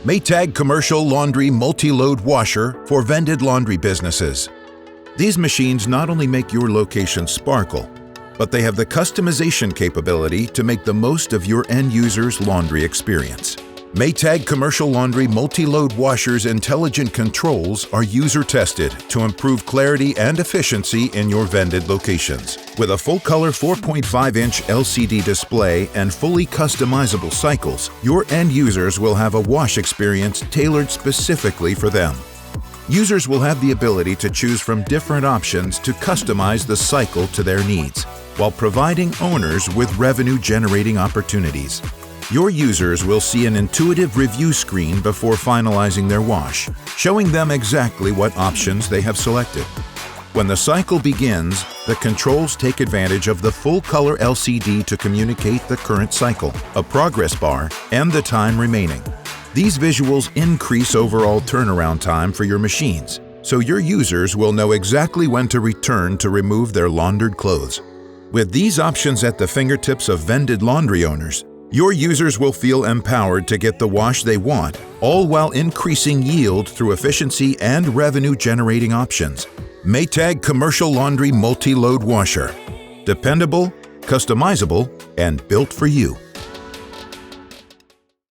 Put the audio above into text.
Maytag Commercial Laundry Multiload Washer for vended laundry businesses. These machines not only make your location sparkle, but they have the customization capability to make the most of your end user's laundry experience. Maytag Commercial Laundry Multi-Load Washers' intelligent controls are user-tested to improve clarity and efficiency in your vended locations. With a full-color 4.5-inch LCD display and fully customizable cycles, your end users will have a wash experience tailored specifically for them. Users will have the ability to choose from different options to customize the cycle to their needs, while providing owners with revenue-generating opportunities. Your users will see an intuitive review screen before finalizing their wash, showing them exactly what options they have selected. When the cycle begins, the controls take advantage of the full-color LCD to communicate the current cycle, a progress bar, and the time remaining. These visuals increase overall turnaround time for your machines, so your users will know exactly when to return to remove their laundered clothes. With these options at the fingertips of vended laundry owners, your users will feel empowered to get the wash they want, all while increasing yield through efficiency and revenue-generating options. Maytag Commercial Laundry Multi-Load Washer. Dependable, customizable, and built for you.